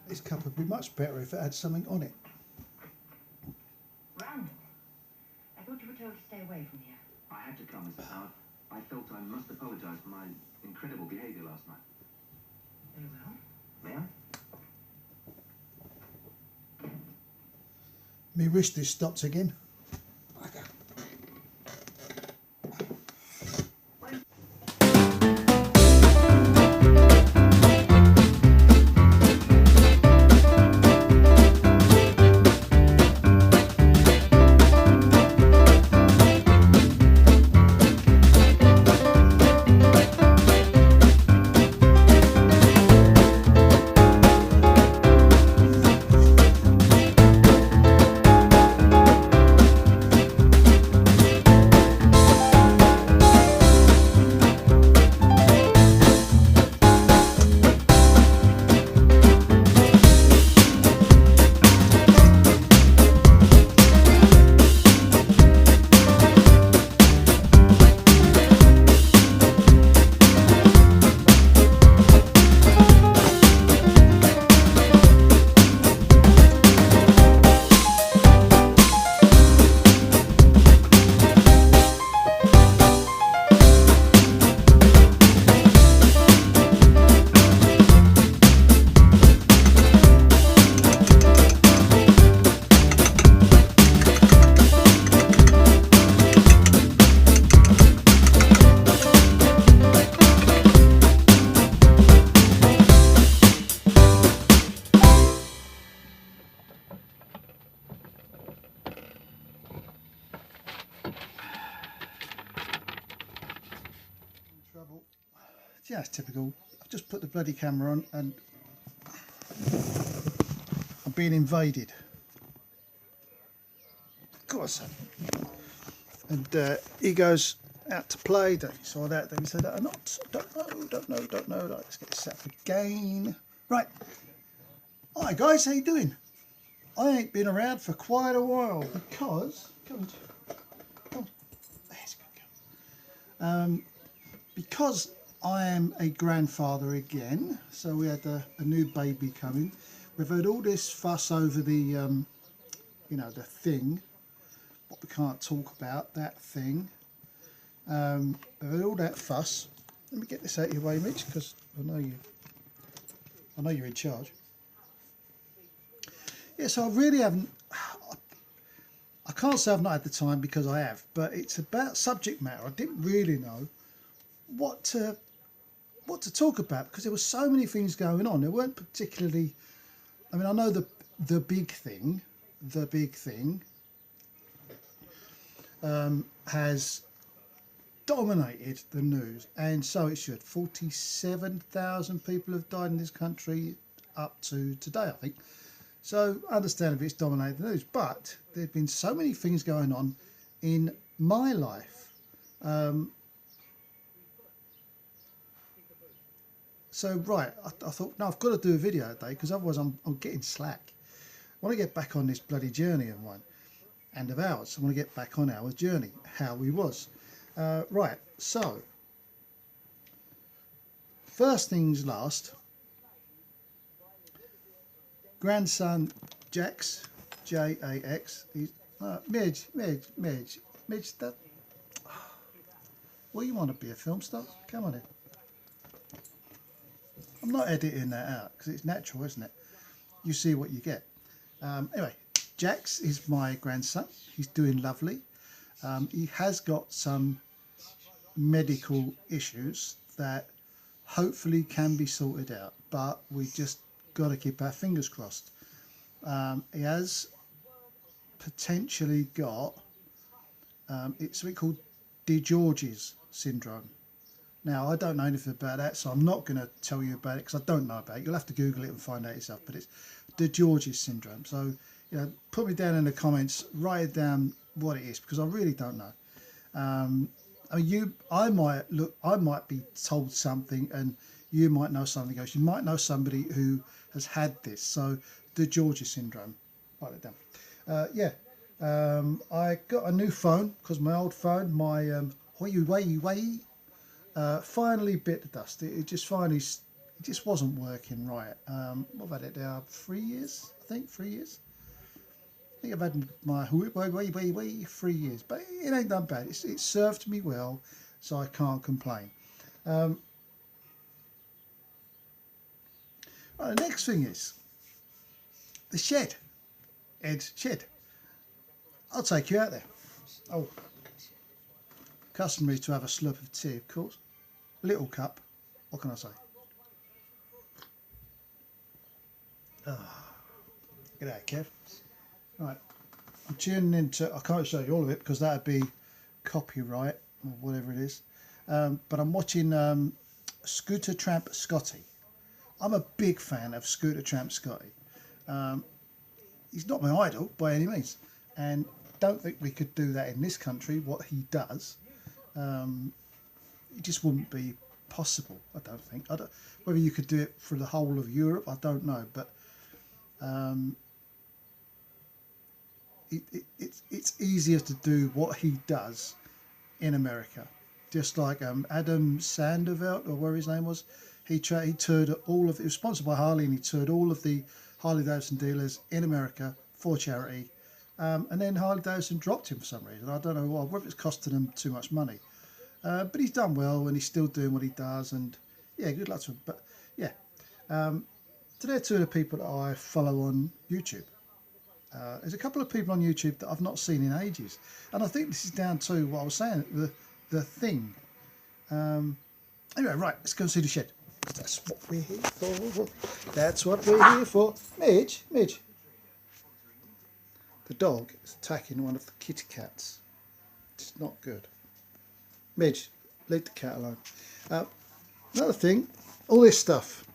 This cup would be much better if it had something on it. Randall, I thought you were told to stay away from here. I had to come, Mr. Howard. I felt I must apologise for my incredible behaviour last night. Very well. May I? My wrist is stopped again. Trouble. Yeah, it's typical. I've just put the bloody camera on and I'm being invaded. Of course. And he goes out to play. Don't you saw that? Then he said, "I'm not. Don't know. Right, let's get set up again." Right. Hi guys, how you doing? I ain't been around for quite a while because there's a good girl. Because I am a grandfather again, so we had a new baby coming. We've had all this fuss over the, you know, the thing, what we can't talk about, that thing. We've had all that fuss. Let me get this out of your way, Mitch, because I know you're in charge. Yeah, so I really haven't. I can't say I've not had the time because I have, but it's about subject matter. I didn't really know what to talk about because there were so many things going on. There weren't particularly. I mean, I know the big thing has dominated the news, and so it should. 47,000 people have died in this country up to today, I think. So, understandably, it's dominated the news. But there have been so many things going on in my life. So, right, I thought, no, I've got to do a video today because otherwise I'm getting slack. I want to get back on this bloody journey of mine and of ours. I want to get back on our journey, how we was. Right, so, first things last. Grandson Jax, J-A-X, he's Midge, that. Well, you want to be a film star? Come on in. I'm not editing that out because it's natural, isn't it? You see what you get. Anyway, Jax is my grandson. He's doing lovely. He has got some medical issues that hopefully can be sorted out, but we just got to keep our fingers crossed. He has potentially got it's something called DiGeorge's syndrome. Now, I don't know anything about that, so I'm not going to tell you about it because I don't know about it. You'll have to Google it and find out yourself. But it's DiGeorge's syndrome. So, you know, put me down in the comments, write it down what it is because I really don't know. I mean, I might be told something, and you might know something else. You might know somebody who has had this. So, DiGeorge's syndrome. Write it down. I got a new phone because my old phone, my Huawei, finally bit the dust. It just finally, it just wasn't working right. I've had it now 3 years, I think, 3 years. I think I've had my 3 years, but it ain't done bad. It served me well, so I can't complain. Right, the next thing is the shed. Ed's shed. I'll take you out there. Oh, customary to have a slurp of tea, of course. Little cup. What can I say? Ah, look at that, Kev. Right, I'm tuning into. I can't show you all of it because that'd be copyright or whatever it is. But I'm watching Scooter Tramp Scotty. I'm a big fan of Scooter Tramp Scotty. He's not my idol by any means, and don't think we could do that in this country. What he does, it just wouldn't be possible. I don't think. Whether you could do it for the whole of Europe, I don't know, but it's easier to do what he does in America. Just like Adam Sanderveld, or whatever his name was, he toured all of. It was sponsored by Harley, and he toured all of the Harley Davidson dealers in America for charity. And then Harley Davidson dropped him for some reason. I don't know why, whether it's costing him too much money. But he's done well, and he's still doing what he does. And yeah, good luck to him. But yeah, so they're two of the people that I follow on YouTube. There's a couple of people on YouTube that I've not seen in ages, and I think this is down to what I was saying, the thing. Anyway, right, let's go and see the shed. That's what we're here for. That's what we're here for. Midge. The dog is attacking one of the kitty cats. It's not good. Midge, leave the cat alone. Another thing, all this stuff.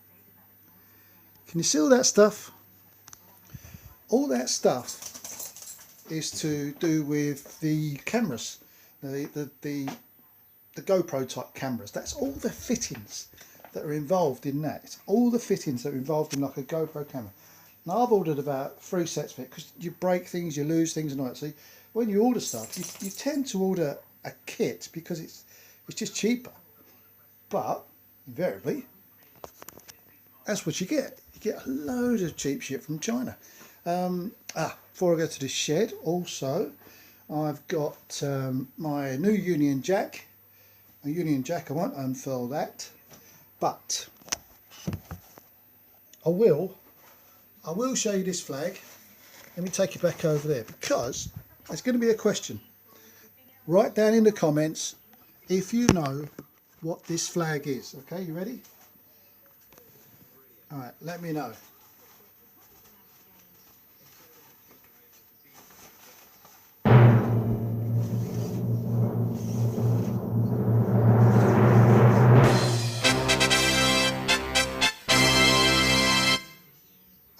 Can you see all that stuff? All that stuff is to do with the cameras, the GoPro type cameras. That's all the fittings that are involved in that. It's all the fittings that are involved in like a GoPro camera. Now I've ordered about 3 sets of it because you break things, you lose things and all that. So when you order stuff, you tend to order a kit because it's just cheaper. But invariably, that's what you get. You get a load of cheap shit from China. Before I go to the shed, also I've got my new Union Jack. A Union Jack, I won't unfurl that, but I will show you this flag. Let me take you back over there because there's going to be a question. Write down in the comments if you know what this flag is. Okay, you ready? All right, let me know.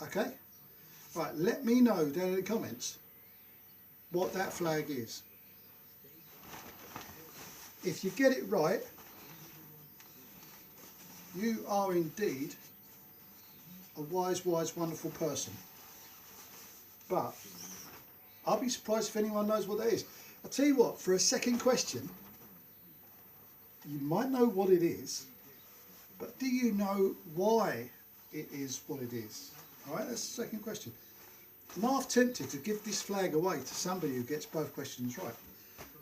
Okay, right, let me know down in the comments what that flag is. If you get it right, you are indeed a wise, wonderful person. But I'll be surprised if anyone knows what that is. I'll tell you what, for a second question, you might know what it is, but do you know why it is what it is? Alright, that's the second question. I'm half tempted to give this flag away to somebody who gets both questions right.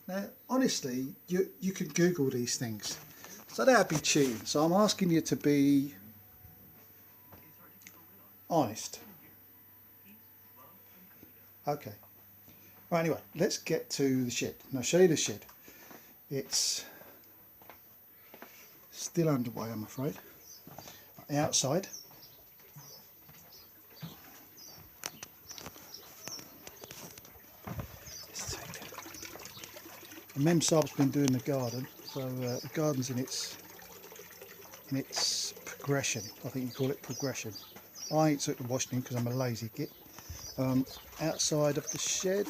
Now, honestly, you can Google these things. So that'd be cheating. So I'm asking you to be honest. Okay. Right, anyway, let's get to the shed. And I'll show you the shed. It's still underway, I'm afraid. The outside. Mem Saab's been doing the garden, so the garden's in its progression. I think you call it progression. I ain't took the washing in because I'm a lazy git. Outside of the shed,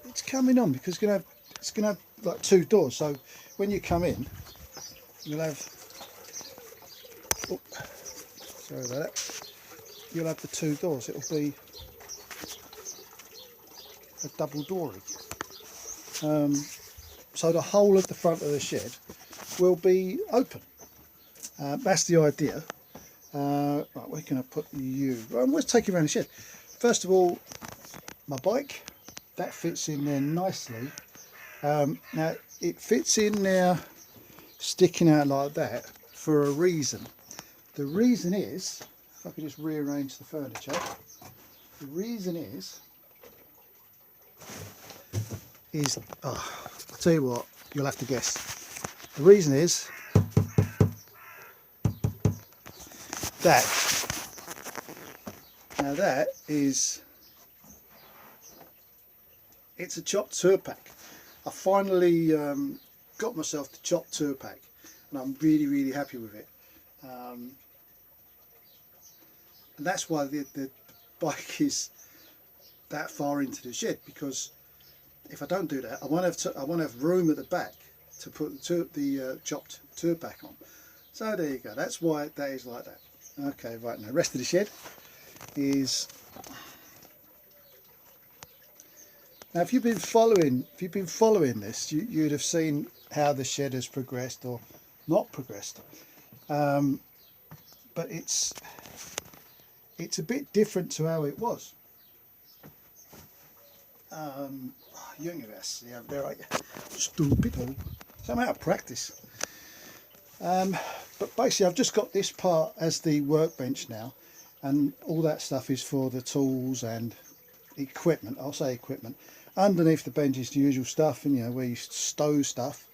it's coming on because it's gonna have like 2 doors. So when you come in, you'll have. Oh, sorry about that. You'll have the 2 doors. It'll be a double doory. So the whole of the front of the shed will be open. That's the idea. Right, where can I put you? Right, let's take you around the shed. First of all, my bike, that fits in there nicely. Now it fits in there sticking out like that for a reason. The reason is, if I could just rearrange the furniture, the reason is oh, I'll tell you what, you'll have to guess. The reason is that, now that is, it's a chopped tour pack. I finally got myself the chopped tour pack and I'm really happy with it. And that's why the bike is that far into the shed, because if I don't do that, I won't have room at the back to put the chopped tour pack on. So there you go. That's why that is like that. Okay, right, now the rest of the shed is. Now, if you've been following this, you'd have seen how the shed has progressed or not progressed. But it's a bit different to how it was. You ain't gonna see over there, are you? Stupid hole. So I'm out of practice. But basically, I've just got this part as the workbench now, and all that stuff is for the tools and equipment. I'll say equipment. Underneath the bench is the usual stuff, and you know, where you stow stuff.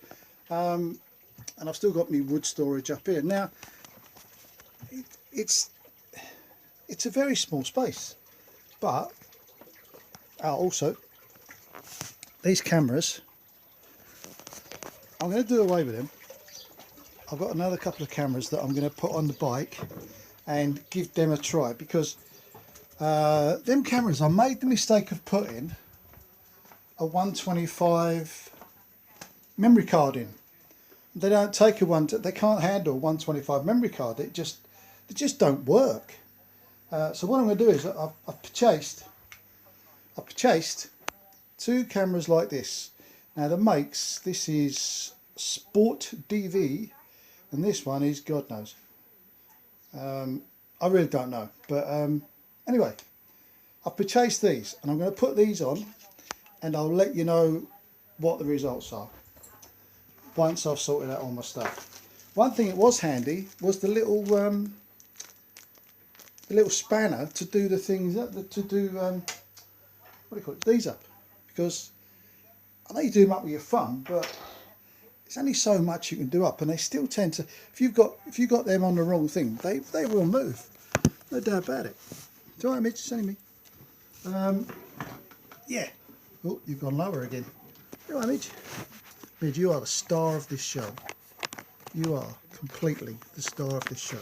And I've still got my wood storage up here. Now, it's a very small space, but also these cameras, I'm going to do away with them. I've got another couple of cameras that I'm going to put on the bike and give them a try, because them cameras, I made the mistake of putting a 125 memory card in. They don't take they can't handle a 125 memory card. They just don't work. So what I'm going to do is I've purchased two cameras like this. Now the makes, this is Sport DV, and this one is God knows. I really don't know, but anyway, I've purchased these and I'm going to put these on, and I'll let you know what the results are once I've sorted out all my stuff. One thing that was handy was the little spanner to do the things up, what do you call it, these up, because I know you do them up with your thumb, but it's only so much you can do up, and they still tend to, if you've got them on the wrong thing, they will move, no doubt about it. It's alright, Mitch, it's only me. Yeah. Oh, you've gone lower again. You alright, Mitch? Mitch, you are the star of this show. You are completely the star of this show.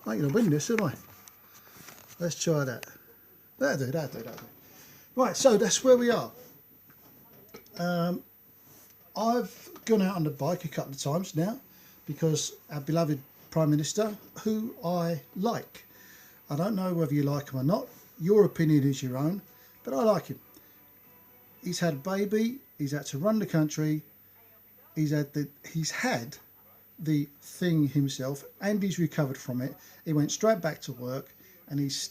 I ain't gonna win this, am I? Let's try that. That'll do. Right, so that's where we are. I've gone out on the bike a couple of times now, because our beloved Prime Minister, who I like, I don't know whether you like him or not, your opinion is your own, but I like him. He's had a baby, he's had to run the country, he's had the thing himself, and he's recovered from it. He went straight back to work, and he's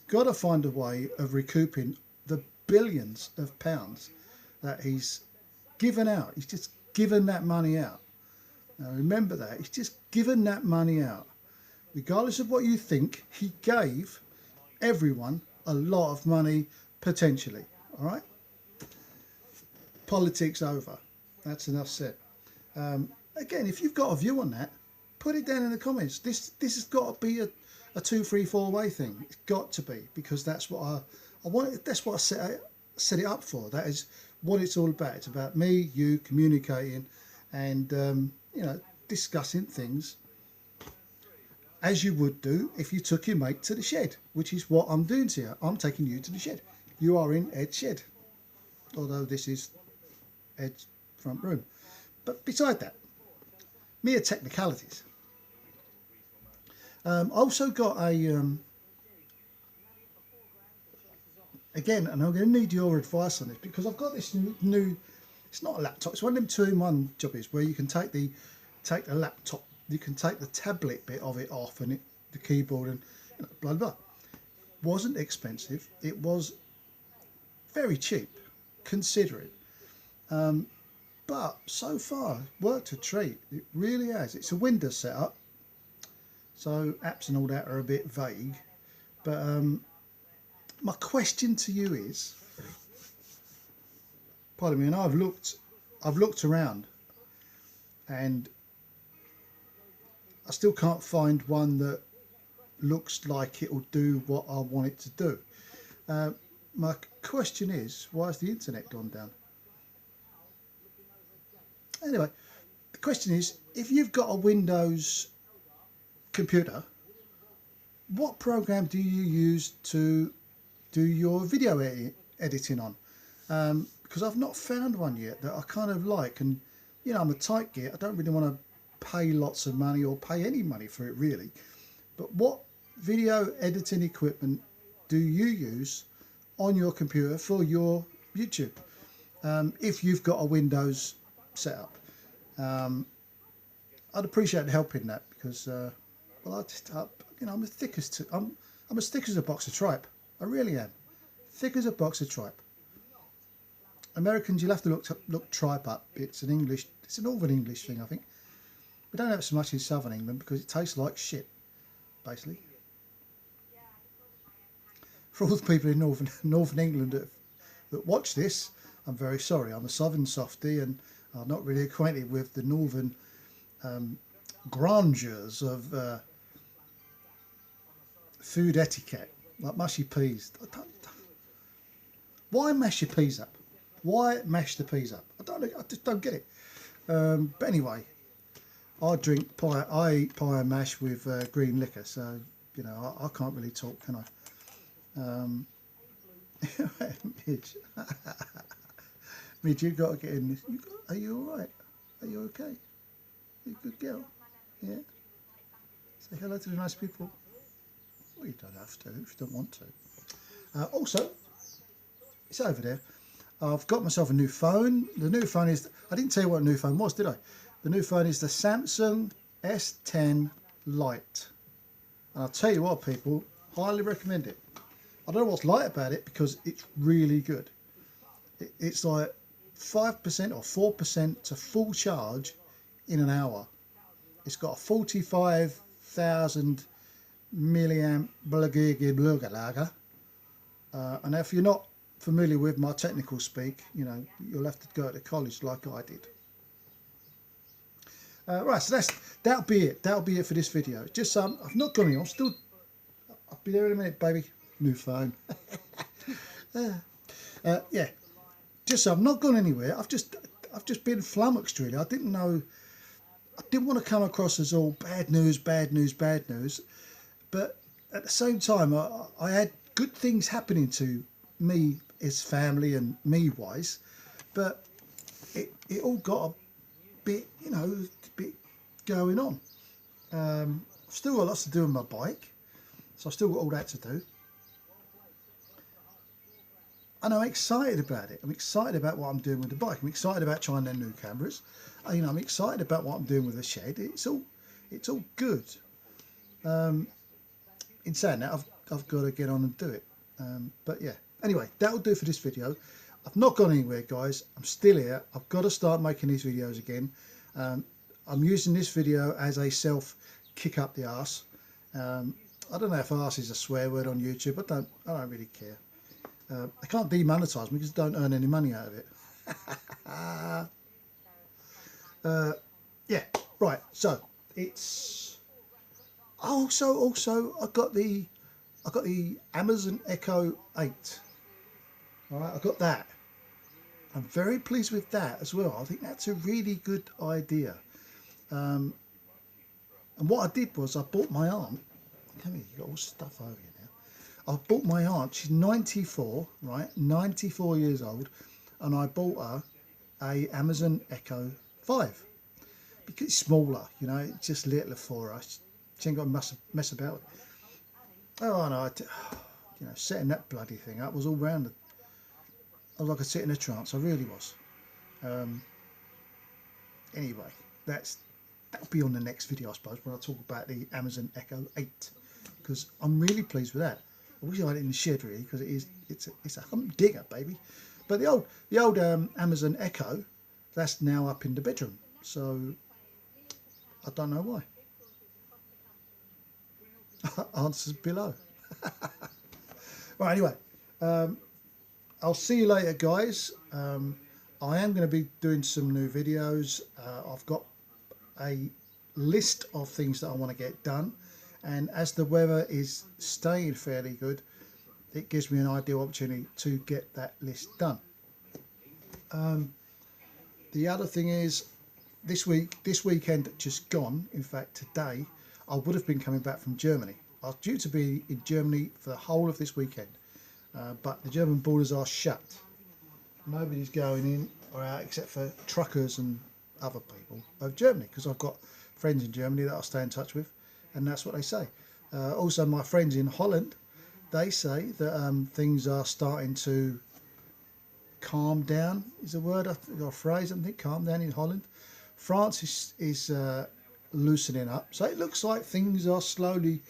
got to find a way of recouping the billions of pounds that he's given out. He's just given that money out. Now remember that, he's just given that money out. Regardless of what you think, he gave everyone a lot of money, potentially. All right? Politics over. That's enough said. Again, if you've got a view on that, put it down in the comments. This has got to be a 2, 3, 4 way thing. It's got to be, because that's what I want. That's what I set it up for. That is what it's all about. It's about me, you communicating, and you know, discussing things as you would do if you took your mate to the shed, which is what I'm doing here. I'm taking you to the shed. You are in Ed's shed, although this is Ed's front room. But beside that, mere technicalities. I also got a again, and I'm going to need your advice on this, because I've got this new It's not a laptop. It's one of them two-in-one jobbies where you can take the laptop, you can take the tablet bit of it off, and the keyboard and blah blah. Wasn't expensive. It was very cheap, considering. But so far, worked a treat. It really has. It's a Windows setup, so apps and all that are a bit vague. But my question to you is, pardon me, and I've looked around, and I still can't find one that looks like it'll do what I want it to do. My question is, why has the internet gone down? Anyway, the question is, if you've got a Windows computer, what program do you use to do your video editing on? Because I've not found one yet that I kind of like, and you know, I'm a tight gear. I don't really want to pay lots of money or pay any money for it really. But what video editing equipment do you use on your computer for your YouTube? If you've got a Windows setup, I'd appreciate help in that, because well, I'm as thick as I'm as thick as a box of tripe. I really am, thick as a box of tripe. Americans, you'll have to look tripe up. It's an Northern English thing, I think. We don't have it so much in Southern England because it tastes like shit, basically. For all the people in Northern England that watch this, I'm very sorry. I'm a Southern softie, and I'm not really acquainted with the Northern grandeurs of food etiquette, like mushy peas. Why mash your peas up? Why mash the peas up? I just don't get it. But anyway, I eat pie and mash with green liquor, so you know I can't really talk, can I? Midge, Midge, you've got to get in this. Are you all right? Are you okay? Are you a good girl? Yeah. Say hello to the nice people. Well, you don't have to if you don't want to. Also, it's over there. I've got myself a new phone. The new phone is, I didn't tell you what a new phone was, did I? The new phone is the Samsung S10 Lite. And I'll tell you what, people, highly recommend it. I don't know what's light about it, because it's really good. It's like 5% or 4% to full charge in an hour. It's got a 45,000 milliamp and if you're not familiar with my technical speak, you know, you'll have to go to college like I did. Right, so that'll be it. That'll be it for this video. Just I've not gone in. I'll be there in a minute, baby. New phone. Yeah. Just I've not gone anywhere. I've just been flummoxed really. I didn't want to come across as all bad news. But at the same time, I had good things happening to me, his family, and me wise. But it all got a bit, you know, a bit going on. I've still got lots to do on my bike, so I've still got all that to do. And I'm excited about it. I'm excited about what I'm doing with the bike. I'm excited about trying their new cameras. You know, I'm excited about what I'm doing with the shed. It's all good. In saying that, I've got to get on and do it. But yeah. Anyway, that'll do for this video. I've not gone anywhere, guys. I'm still here. I've got to start making these videos again. I'm using this video as a self kick up the arse. I don't know if arse is a swear word on YouTube. I don't really care. They can't demonetize me because I don't earn any money out of it. Yeah, right. So it's also I got the Amazon Echo 8. All right, I got that. I'm very pleased with that as well. I think that's a really good idea. And what I did was I bought my aunt. Come here, you got all stuff over here now. I bought my aunt. She's 94, right? 94 years old, and I bought her a Amazon Echo 5 because it's smaller. You know, it's just little for her. She ain't got to mess about with it. Oh no, you know, setting that bloody thing up was all round. I was like a sit in a trance. I really was. Anyway, that'll be on the next video, I suppose, when I talk about the Amazon Echo 8, because I'm really pleased with that. I wish I had it in the shed really, because it's a humdinger, baby. But the old Amazon Echo, that's now up in the bedroom, so I don't know why. Answers below. Right, anyway, I'll see you later, guys. I am going to be doing some new videos. I've got a list of things that I want to get done, and as the weather is staying fairly good, it gives me an ideal opportunity to get that list done. The other thing is, this weekend just gone, in fact today, I would have been coming back from Germany. I was due to be in Germany for the whole of this weekend, but the German borders are shut. Nobody's going in or out except for truckers and other people of Germany, because I've got friends in Germany that I stay in touch with, and that's what they say. Also, my friends in Holland, they say that things are starting to calm down, is a word, or a phrase, I think, calm down in Holland. France is loosening up, so it looks like things are slowly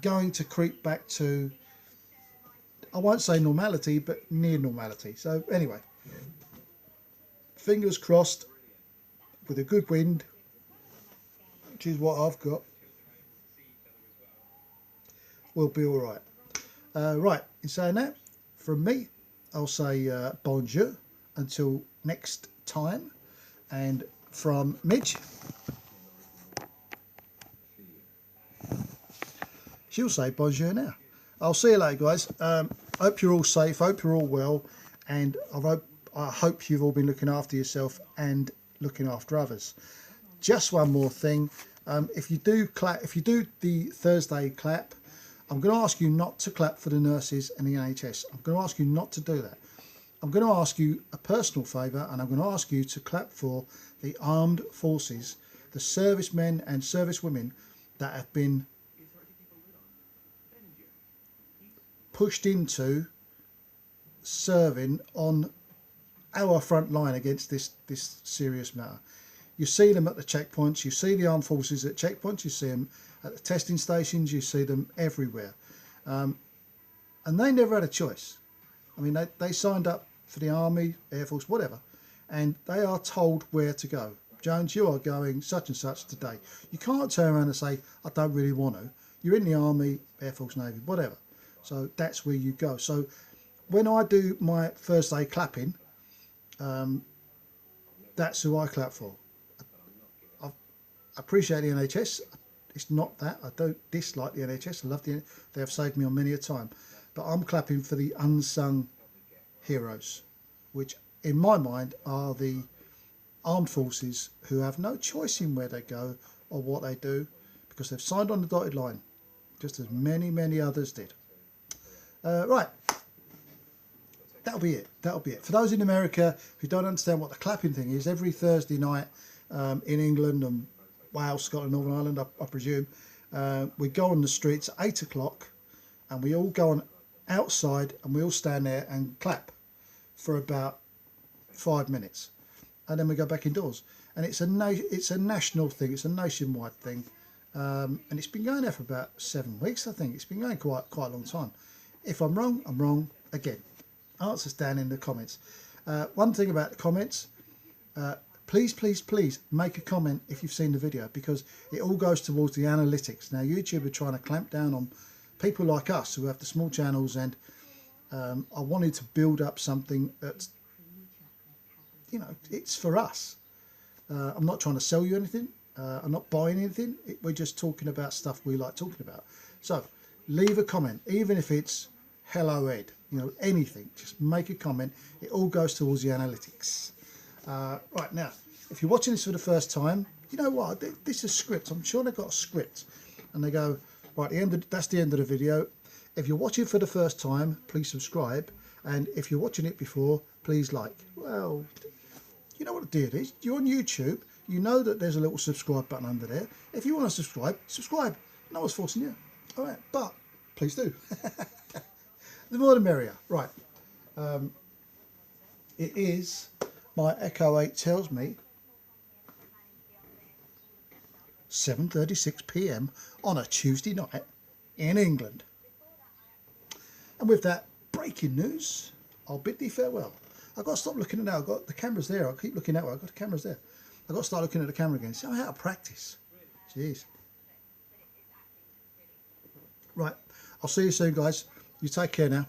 going to creep back to, I won't say normality, but near normality. So anyway, fingers crossed, with a good wind, which is what I've got, we'll be all right. Right, in saying that, from me, I'll say bonjour until next time, and from Midge, she'll say bonjour now. I'll see you later, guys. Hope you're all safe, hope you're all well, and I hope you've all been looking after yourself and looking after others. Just one more thing, if you do the Thursday clap, I'm going to ask you not to clap for the nurses and the NHS. I'm going to ask you not to do that. I'm going to ask you a personal favour, and I'm going to ask you to clap for the armed forces, the servicemen and servicewomen that have been pushed into serving on our front line against this serious matter. You see them at the checkpoints, you see the armed forces at checkpoints, you see them at the testing stations, you see them everywhere. And they never had a choice. I mean, they signed up for the Army, Air Force, whatever, and they are told where to go. Jones, you are going such and such today. You can't turn around and say, I don't really want to. You're in the Army, Air Force, Navy, whatever. So that's where you go. So when I do my Thursday clapping, that's who I clap for. I appreciate the NHS. It's not that. I don't dislike the NHS. I love the NHS. They have saved me on many a time. But I'm clapping for the unsung heroes, which in my mind are the armed forces who have no choice in where they go or what they do, because they've signed on the dotted line, just as many others did. Right, that'll be it. For those in America who don't understand what the clapping thing is, every Thursday night in England and Wales, Scotland, Northern Ireland, I presume, we go on the streets at 8 o'clock, and we all go on outside and we all stand there and clap for about 5 minutes, and then we go back indoors. And it's a national thing, it's a nationwide thing, and it's been going there for about 7 weeks, I think. It's been going quite a long time. If I'm wrong, I'm wrong again. Answers down in the comments. One thing about the comments, please make a comment if you've seen the video, because it all goes towards the analytics. Now, YouTube are trying to clamp down on people like us who have the small channels, and I wanted to build up something that's, you know, it's for us. I'm not trying to sell you anything. I'm not buying anything. We're just talking about stuff we like talking about. So leave a comment, even if it's hello Ed, you know, anything. Just make a comment. It all goes towards the analytics. Right, now, if you're watching this for the first time, you know what? This is a script. I'm sure they've got a script, and they go, right, that's the end of the video. If you're watching for the first time, please subscribe, and if you're watching it before, please like. Well, you know what the deal is. You're on YouTube. You know that there's a little subscribe button under there. If you want to subscribe. No one's forcing you. All right, but please do. The more the merrier. Right. It is my Echo 8 tells me 7:36 p.m. on a Tuesday night in England. And with that breaking news, I'll bid thee farewell. I've got to stop looking at now. I've got the cameras there. I'll keep looking that way. I've got the cameras there. I've got to start looking at the camera again. See, I'm out of practice. Jeez. Right. I'll see you soon, guys. You take care now.